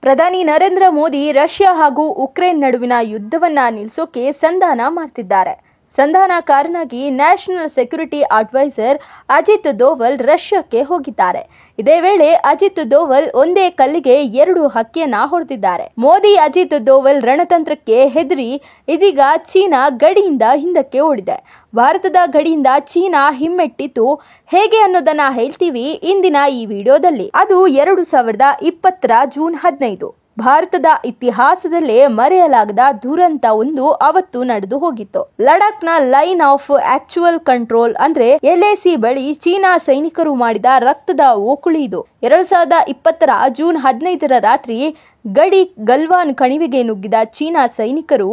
ಪ್ರಧಾನಿ ನರೇಂದ್ರ ಮೋದಿ ರಷ್ಯಾ ಹಾಗೂ ಉಕ್ರೇನ್ ನಡುವಿನ ಯುದ್ಧವನ್ನ ನಿಲ್ಲಿಸೋಕೆ ಸಂಧಾನ ಮಾಡ್ತಿದ್ದಾರೆ. ಸಂಧಾನಕಾರನಾಗಿ national security adviser Ajit Doval ರಷ್ಯಾಕ್ಕೆ ಹೋಗಿದ್ದಾರೆ. ಇದೇ ವೇಳೆ ಅಜಿತ್ ದೋವಲ್ ಒಂದೇ ಕಲ್ಲಿಗೆ ಎರಡು ಹಕ್ಕಿಯನ್ನ ಹೊಡೆದಿದ್ದಾರೆ. ಮೋದಿ ಅಜಿತ್ ದೋವಲ್ ರಣತಂತ್ರಕ್ಕೆ ಹೆದರಿ ಇದೀಗ ಚೀನಾ ಗಡಿಯಿಂದ ಹಿಂದಕ್ಕೆ ಓಡಿದೆ. ಭಾರತದ ಗಡಿಯಿಂದ ಚೀನಾ ಹಿಮ್ಮೆಟ್ಟಿತ್ತು ಹೇಗೆ ಅನ್ನೋದನ್ನ ಹೇಳ್ತೀವಿ ಇಂದಿನ ಈ ವಿಡಿಯೋದಲ್ಲಿ. ಅದು 2020 ಜೂನ್ 15. ಭಾರತದ ಇತಿಹಾಸದಲ್ಲೇ ಮರೆಯಲಾಗದ ದುರಂತ ಒಂದು ಅವತ್ತು ನಡೆದು ಹೋಗಿತ್ತು. ಲಡಾಖ್ನ ಲೈನ್ ಆಫ್ ಆಕ್ಚುಯಲ್ ಕಂಟ್ರೋಲ್ ಅಂದ್ರೆ LAC ಬಳಿ ಚೀನಾ ಸೈನಿಕರು ಮಾಡಿದ ರಕ್ತದ ಓಕುಳಿ ಇದು. 2020 ಜೂನ್ 15 ರಾತ್ರಿ ಗಡಿ ಗಲ್ವಾನ್ ಕಣಿವೆಗೆ ನುಗ್ಗಿದ ಚೀನಾ ಸೈನಿಕರು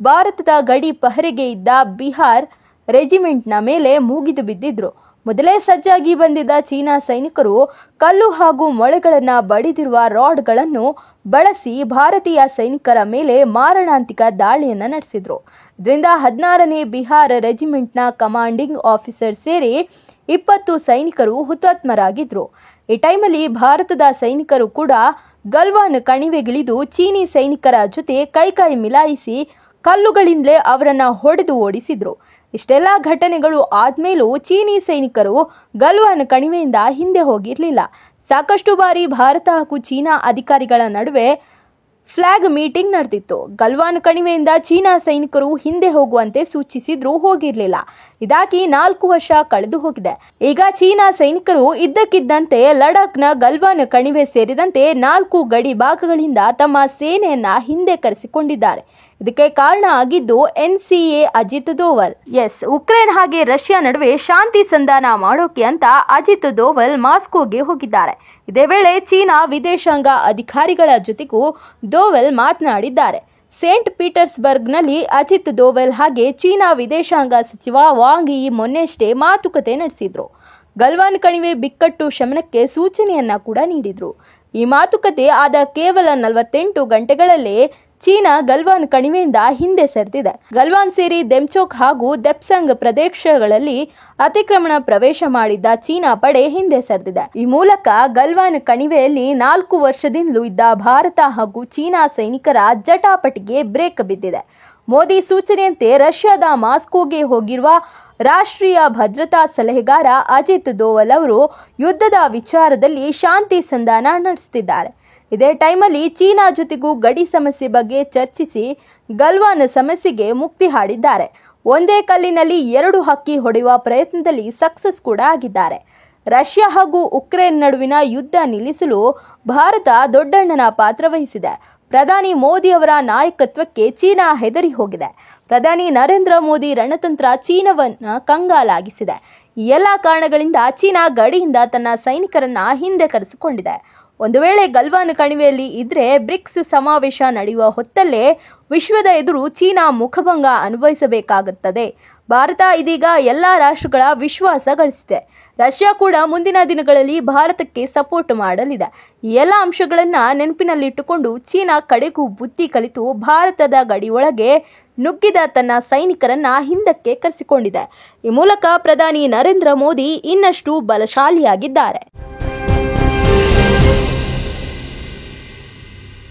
ಭಾರತದ ಗಡಿ ಪಹರೆಗೆ ಇದ್ದ ಬಿಹಾರ್ ರೆಜಿಮೆಂಟ್ನ ಮೇಲೆ ಮುಗಿದು ಬಿದ್ದಿದ್ರು. ಮೊದಲೇ ಸಜ್ಜಾಗಿ ಬಂದಿದ್ದ ಚೀನಾ ಸೈನಿಕರು ಕಲ್ಲು ಹಾಗೂ ಮೊಳೆಗಳನ್ನ ಬಡಿದಿರುವ ರಾಡ್ಗಳನ್ನು ಬಳಸಿ ಭಾರತೀಯ ಸೈನಿಕರ ಮೇಲೆ ಮಾರಣಾಂತಿಕ ದಾಳಿಯನ್ನ ನಡೆಸಿದ್ರು. ಇದರಿಂದ 16ನೇ ಬಿಹಾರ್ ರೆಜಿಮೆಂಟ್ನ ಕಮಾಂಡಿಂಗ್ ಆಫೀಸರ್ ಸೇರಿ 20 ಸೈನಿಕರು ಹುತಾತ್ಮರಾಗಿದ್ರು. ಈ ಟೈಮಲ್ಲಿ ಭಾರತದ ಸೈನಿಕರು ಕೂಡ ಗಲ್ವಾನ್ ಕಣಿವೆಗಿಳಿದು ಚೀನಿ ಸೈನಿಕರ ಜೊತೆ ಕೈ ಮಿಲಾಯಿಸಿ ಕಲ್ಲುಗಳಿಂದಲೇ ಅವರನ್ನ ಹೊಡೆದು ಓಡಿಸಿದ್ರು. ಇಷ್ಟೆಲ್ಲ ಘಟನೆಗಳು ಆದ್ಮೇಲೂ ಚೀನಿ ಸೈನಿಕರು ಗಲ್ವಾನ್ ಕಣಿವೆಯಿಂದ ಹಿಂದೆ ಹೋಗಿರಲಿಲ್ಲ. ಸಾಕಷ್ಟು ಬಾರಿ ಭಾರತ ಹಾಗೂ ಚೀನಾ ಅಧಿಕಾರಿಗಳ ನಡುವೆ ಫ್ಲಾಗ್ ಮೀಟಿಂಗ್ ನಡೆದಿತ್ತು. ಗಲ್ವಾನ್ ಕಣಿವೆಯಿಂದ ಚೀನಾ ಸೈನಿಕರು ಹಿಂದೆ ಹೋಗುವಂತೆ ಸೂಚಿಸಿದ್ರೂ ಹೋಗಿರಲಿಲ್ಲ. ಇದಾಗಿ 4 ವರ್ಷ ಕಳೆದು ಹೋಗಿದೆ. ಈಗ ಚೀನಾ ಸೈನಿಕರು ಇದ್ದಕ್ಕಿದ್ದಂತೆ ಲಡಾಖ್ನ ಗಲ್ವಾನ್ ಕಣಿವೆ ಸೇರಿದಂತೆ 4 ಗಡಿ ಭಾಗಗಳಿಂದ ತಮ್ಮ ಸೇನೆಯನ್ನ ಹಿಂದೆ ಕರೆಸಿಕೊಂಡಿದ್ದಾರೆ. ಇದಕ್ಕೆ ಕಾರಣ ಆಗಿದ್ದು NCA ಅಜಿತ್ ದೋವಲ್. ಉಕ್ರೇನ್ ಹಾಗೆ ರಷ್ಯಾ ನಡುವೆ ಶಾಂತಿ ಸಂಧಾನ ಮಾಡೋಕೆ ಅಂತ ಅಜಿತ್ ದೋವಲ್ ಮಾಸ್ಕೋಗೆ ಹೋಗಿದ್ದಾರೆ. ಇದೇ ವೇಳೆ ಚೀನಾ ವಿದೇಶಾಂಗ ಅಧಿಕಾರಿಗಳ ಜೊತೆಗೂ ದೋವಲ್ ಮಾತನಾಡಿದ್ದಾರೆ. ಸೇಂಟ್ ಪೀಟರ್ಸ್ಬರ್ಗ್ನಲ್ಲಿ ಅಜಿತ್ ದೋವಲ್ ಹಾಗೆ ಚೀನಾ ವಿದೇಶಾಂಗ ಸಚಿವ ವಾಂಗ್ ಯಿ ಮೊನ್ನೆಯಷ್ಟೇ ಮಾತುಕತೆ ನಡೆಸಿದ್ರು. ಗಲ್ವಾನ್ ಕಣಿವೆ ಬಿಕ್ಕಟ್ಟು ಶಮನಕ್ಕೆ ಸೂಚನೆಯನ್ನ ಕೂಡ ನೀಡಿದ್ರು. ಈ ಮಾತುಕತೆ ಆದ ಕೇವಲ 48 ಗಂಟೆಗಳಲ್ಲೇ ಚೀನಾ ಗಲ್ವಾನ್ ಕಣಿವೆಯಿಂದ ಹಿಂದೆ ಸರಿದಿದೆ. ಗಲ್ವಾನ್ ಸೇರಿ ದೆಮ್ಚೋಕ್ ಹಾಗೂ ದೆಪ್ಸಂಗ್ ಪ್ರದೇಶಗಳಲ್ಲಿ ಅತಿಕ್ರಮಣ ಪ್ರವೇಶ ಮಾಡಿದ್ದ ಚೀನಾ ಪಡೆ ಹಿಂದೆ ಸರಿದಿದೆ. ಈ ಮೂಲಕ ಗಲ್ವಾನ್ ಕಣಿವೆಯಲ್ಲಿ 4 ವರ್ಷದಿಂದಲೂ ಇದ್ದ ಭಾರತ ಹಾಗೂ ಚೀನಾ ಸೈನಿಕರ ಜಟಾಪಟಿಗೆ ಬ್ರೇಕ್ ಬಿದ್ದಿದೆ. ಮೋದಿ ಸೂಚನೆಯಂತೆ ರಷ್ಯಾದ ಮಾಸ್ಕೋಗೆ ಹೋಗಿರುವ ರಾಷ್ಟ್ರೀಯ ಭದ್ರತಾ ಸಲಹೆಗಾರ ಅಜಿತ್ ದೋವಲ್ ಅವರು ಯುದ್ಧದ ವಿಚಾರದಲ್ಲಿ ಶಾಂತಿ ಸಂಧಾನ ನಡೆಸುತ್ತಿದ್ದಾರೆ. ಇದೇ ಟೈಮಲ್ಲಿ ಚೀನಾ ಜೊತೆಗೂ ಗಡಿ ಸಮಸ್ಯೆ ಬಗ್ಗೆ ಚರ್ಚಿಸಿ ಗಲ್ವಾನ್ ಸಮಸ್ಯೆಗೆ ಮುಕ್ತಿ ಹಾಡಿದ್ದಾರೆ. ಒಂದೇ ಕಲ್ಲಿನಲ್ಲಿ 2 ಹಕ್ಕಿ ಹೊಡೆಯುವ ಪ್ರಯತ್ನದಲ್ಲಿ ಸಕ್ಸಸ್ ಕೂಡ ಆಗಿದ್ದಾರೆ. ರಷ್ಯಾ ಹಾಗೂ ಉಕ್ರೇನ್ ನಡುವಿನ ಯುದ್ಧ ನಿಲ್ಲಿಸಲು ಭಾರತ ದೊಡ್ಡಣ್ಣನ ಪಾತ್ರ ವಹಿಸಿದೆ. ಪ್ರಧಾನಿ ಮೋದಿ ಅವರ ನಾಯಕತ್ವಕ್ಕೆ ಚೀನಾ ಹೆದರಿ ಹೋಗಿದೆ. ಪ್ರಧಾನಿ ನರೇಂದ್ರ ಮೋದಿ ರಣತಂತ್ರ ಚೀನಾವನ್ನ ಕಂಗಾಲಾಗಿಸಿದೆ. ಈ ಎಲ್ಲ ಕಾರಣಗಳಿಂದ ಚೀನಾ ಗಡಿಯಿಂದ ತನ್ನ ಸೈನಿಕರನ್ನ ಹಿಂದೆ ಕರೆಸಿಕೊಂಡಿದೆ. ಒಂದು ವೇಳೆ ಗಲ್ವಾನ್ ಕಣಿವೆಯಲ್ಲಿ ಇದ್ರೆ ಬ್ರಿಕ್ಸ್ ಸಮಾವೇಶ ನಡೆಯುವ ಹೊತ್ತಲ್ಲೇ ವಿಶ್ವದ ಎದುರು ಚೀನಾ ಮುಖಭಂಗ ಅನುಭವಿಸಬೇಕಾಗುತ್ತದೆ. ಭಾರತ ಇದೀಗ ಎಲ್ಲ ರಾಷ್ಟ್ರಗಳ ವಿಶ್ವಾಸ ಗಳಿಸಿದೆ. ರಷ್ಯಾ ಕೂಡ ಮುಂದಿನ ದಿನಗಳಲ್ಲಿ ಭಾರತಕ್ಕೆ ಸಪೋರ್ಟ್ ಮಾಡಲಿದೆ. ಈ ಎಲ್ಲ ಅಂಶಗಳನ್ನ ನೆನಪಿನಲ್ಲಿಟ್ಟುಕೊಂಡು ಚೀನಾ ಕಡೆಗೂ ಬುದ್ಧಿ ಕಲಿತು ಭಾರತದ ಗಡಿ ಒಳಗೆ ನುಗ್ಗಿದ ತನ್ನ ಸೈನಿಕರನ್ನ ಹಿಂದಕ್ಕೆ ಕರೆಸಿಕೊಂಡಿದೆ. ಈ ಮೂಲಕ ಪ್ರಧಾನಿ ನರೇಂದ್ರ ಮೋದಿ ಇನ್ನಷ್ಟು ಬಲಶಾಲಿಯಾಗಿದ್ದಾರೆ.